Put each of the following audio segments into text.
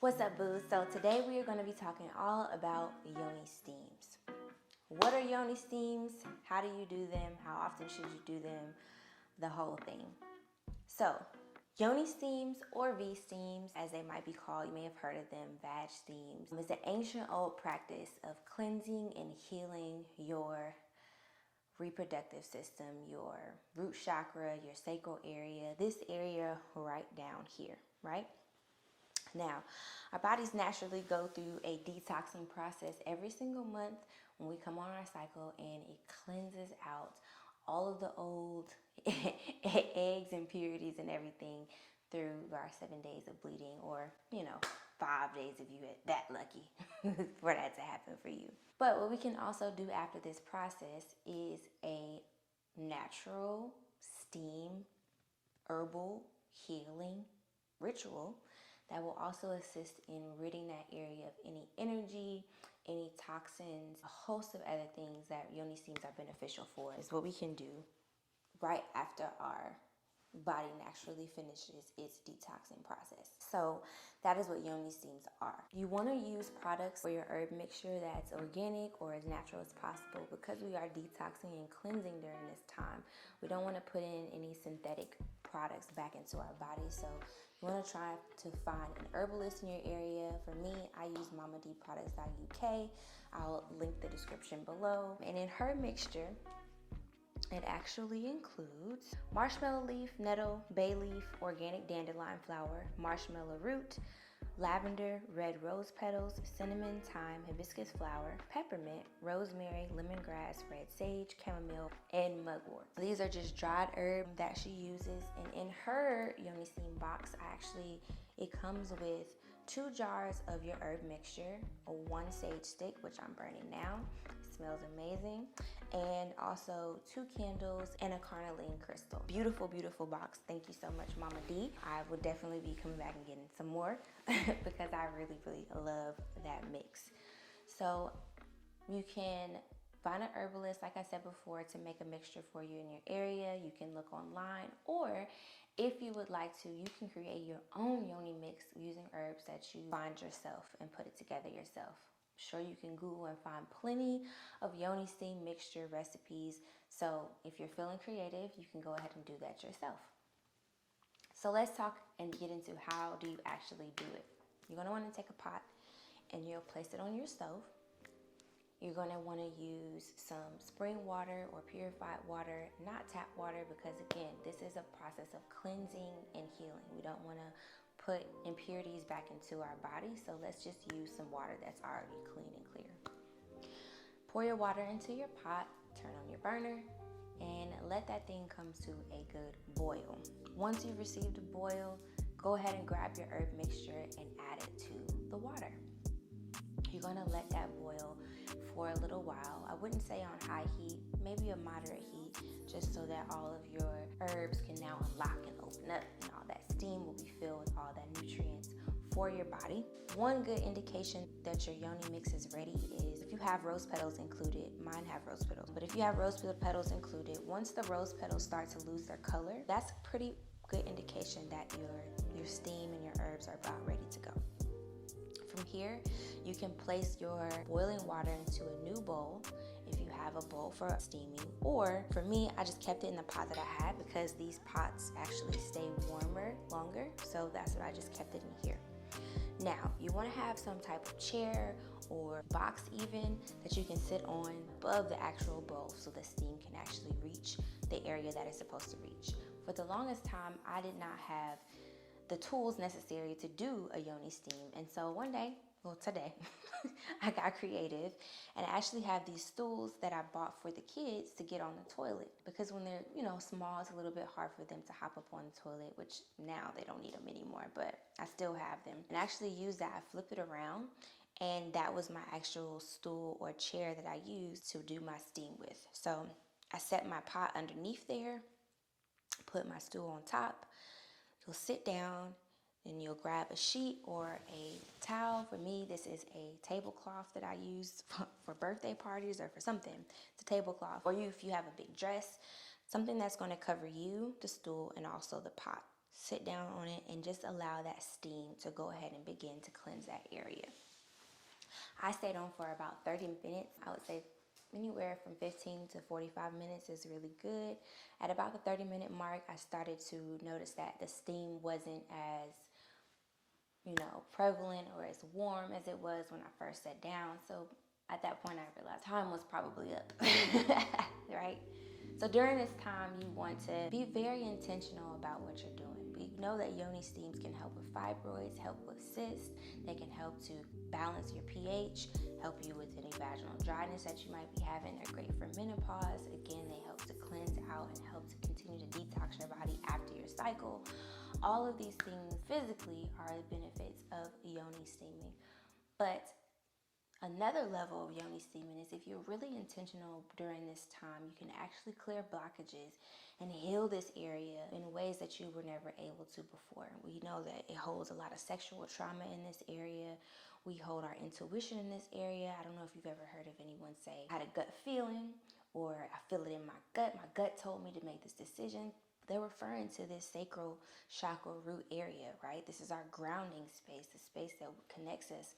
What's up, boo? So today we are going to be talking all about Yoni Steams. What are Yoni Steams? How do you do them? How often should you do them? The whole thing. So, Yoni Steams or V Steams, as they might be called, you may have heard of them, Vag Steams, is an ancient old practice of cleansing and healing your reproductive system, your root chakra, your sacral area, this area right down here, right? Now, our bodies naturally go through a detoxing process every single month when we come on our cycle, and it cleanses out all of the old eggs, impurities, and everything through our 7 days of bleeding, or 5 days if you get that lucky for that to happen for you. But what we can also do after this process is a natural steam herbal healing ritual that will also assist in ridding that area of any energy, any toxins, a host of other things that Yoni Steams are beneficial for. Is what we can do right after our body naturally finishes its detoxing process. So that is what Yoni Steams are. You want to use products for your herb mixture that's organic or as natural as possible, because we are detoxing and cleansing during this time. We don't want to put in any synthetic products back into our body. So you want to try to find an herbalist in your area. For me, I use mamadproducts.uk. I'll link the description below. And in her mixture, it actually includes marshmallow leaf, nettle, bay leaf, organic dandelion flower, marshmallow root, lavender, red rose petals, cinnamon, thyme, hibiscus flower, peppermint, rosemary, lemongrass, red sage, chamomile, and mugwort. These are just dried herbs that she uses. And in her Yoni Steam box, it comes with 2 jars of your herb mixture, a 1 sage stick, which I'm burning now. It smells amazing. And also 2 candles and a carnelian crystal. Beautiful, beautiful box. Thank you so much, Mama D. I will definitely be coming back and getting some more because I really, really love that mix. So you can find an herbalist, like I said before, to make a mixture for you in your area. You can look online, or if you would like to, you can create your own Yoni mix using herbs that you find yourself and put it together yourself. Sure, you can Google and find plenty of Yoni Steam mixture recipes. So if you're feeling creative, you can go ahead and do that yourself. So let's talk and get into how do you actually do it. You're going to want to take a pot and you'll place it on your stove. You're going to want to use some spring water or purified water, not tap water, because again, this is a process of cleansing and healing. We don't want to put impurities back into our body, so let's just use some water that's already clean and clear. Pour your water into your pot, turn on your burner, and let that thing come to a good boil. Once you've received a boil, go ahead and grab your herb mixture and add it to the water. You're going to let that boil for a little while. I wouldn't say on high heat, maybe a moderate heat, just so that all of your herbs can now unlock and open up, and all that steam will be filled with all that nutrients for your body. One good indication that your Yoni mix is ready is if you have rose petals included. Mine have rose petals, but if you have rose petals included, once the rose petals start to lose their color, that's a pretty good indication that your steam and your herbs are about ready to go. From here, you can place your boiling water into a new bowl if you have a bowl for steaming, or for me, I just kept it in the pot that I had because these pots actually stay warmer longer, so that's what I just kept it in here. Now, you want to have some type of chair or box even that you can sit on above the actual bowl so the steam can actually reach the area that it's supposed to reach. For the longest time, I did not have the tools necessary to do a Yoni Steam, and so one day, well today, I got creative and I actually have these stools that I bought for the kids to get on the toilet, because when they're small, it's a little bit hard for them to hop up on the toilet, which now they don't need them anymore, but I still have them. And I actually use that. I flip it around, and that was my actual stool or chair that I used to do my steam with. So I set my pot underneath there, put my stool on top. You'll sit down and you'll grab a sheet or a towel. For me, this is a tablecloth that I use for birthday parties or for something. It's a tablecloth. Or if you have a big dress, something that's going to cover you, the stool, and also the pot. sit down on it, and just allow that steam to go ahead and begin to cleanse that area. I stayed on for about 30 minutes. I would say anywhere from 15 to 45 minutes is really good. At about the 30-minute mark, I started to notice that the steam wasn't as, prevalent or as warm as it was when I first sat down. So at that point, I realized time was probably up, right? So during this time, you want to be very intentional about what you're doing. We know that Yoni Steams can help with fibroids, help with cysts. They can help to balance your pH, help you with any vaginal dryness that you might be having. They're great for menopause. Again, they help to cleanse out and help to continue to detox your body after your cycle. All of these things physically are the benefits of Yoni steaming. But another level of Yoni steaming is if you're really intentional during this time, you can actually clear blockages and heal this area in ways that you were never able to before. We know that it holds a lot of sexual trauma in this area. We hold our intuition in this area. I don't know if you've ever heard of anyone say, I had a gut feeling, or I feel it in my gut. My gut told me to make this decision. They're referring to this sacral chakra root area, right? This is our grounding space, the space that connects us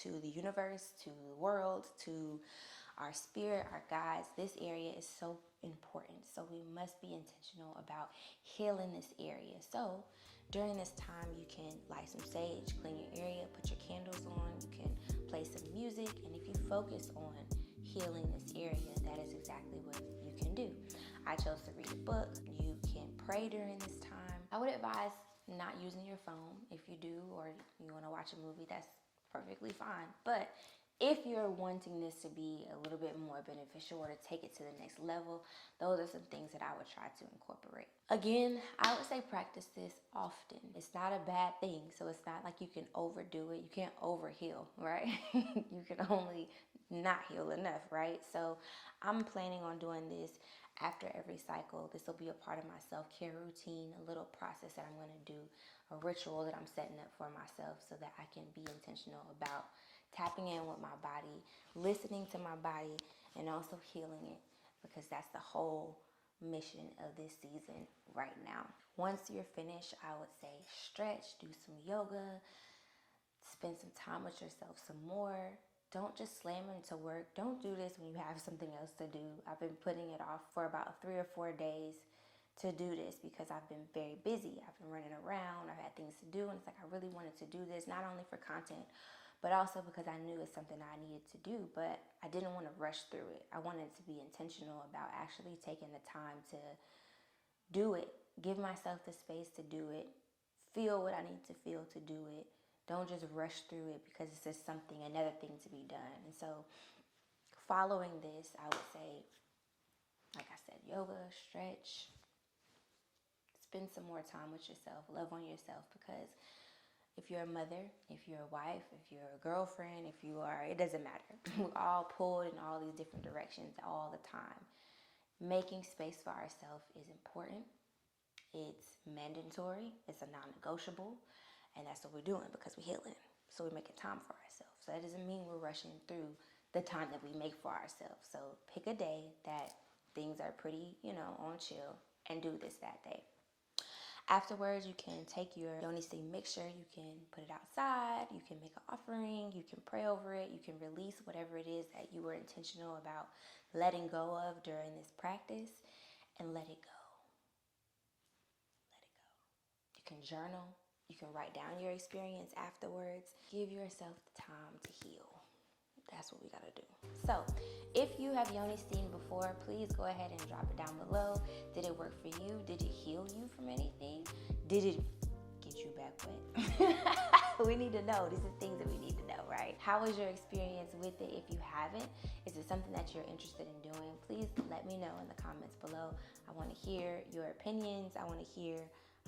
to the universe, to the world, to our spirit, our guides. This area is so important. So we must be intentional about healing this area. So during this time, you can light some sage, clean your area, put your candles on, you can play some music. And if you focus on healing this area, that is exactly what you can do. I chose to read a book. You can pray during this time. I would advise not using your phone. If you do, or you want to watch a movie, that's perfectly fine. But if you're wanting this to be a little bit more beneficial or to take it to the next level, those are some things that I would try to incorporate. Again, I would say practice this often. It's not a bad thing. So it's not like you can overdo it. You can't overheal, right? You can only not heal enough, right? So I'm planning on doing this after every cycle. This will be a part of my self-care routine, a little process that I'm going to do, a ritual that I'm setting up for myself so that I can be intentional about tapping in with my body, listening to my body, and also healing it, because that's the whole mission of this season right now. Once you're finished, I would say stretch, do some yoga, spend some time with yourself some more. Don't just slam into work. Don't do this when you have something else to do. I've been putting it off for about 3 or 4 days to do this because I've been very busy. I've been running around. I've had things to do. And it's like I really wanted to do this, not only for content, but also because I knew it's something I needed to do. But I didn't want to rush through it. I wanted to be intentional about actually taking the time to do it. Give myself the space to do it. Feel what I need to feel to do it. Don't just rush through it because it's just something, another thing to be done. And so following this, I would say, like I said, yoga, stretch, spend some more time with yourself, love on yourself, because if you're a mother, if you're a wife, if you're a girlfriend, if you are, it doesn't matter. We're all pulled in all these different directions all the time. Making space for ourselves is important. It's mandatory. It's a non-negotiable. And that's what we're doing because we're healing. So we're making time for ourselves. So that doesn't mean we're rushing through the time that we make for ourselves. So pick a day that things are pretty, on chill, and do this that day. Afterwards, you can take your Yoni Steam mixture, you can put it outside, you can make an offering, you can pray over it, you can release whatever it is that you were intentional about letting go of during this practice, and let it go. Let it go. You can journal. You can write down your experience afterwards. Give yourself the time to heal. That's what we gotta do. So, if you have Yoni Steam before, please go ahead and drop it down below. Did it work for you? Did it heal you from anything? Did it get you back wet? We need to know. These are things that we need to know, right? How was your experience with it? If you haven't, is it something that you're interested in doing? Please let me know in the comments below. I want to hear your opinions. I want to hear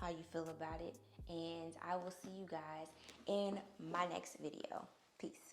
how you feel about it. And I will see you guys in my next video. Peace.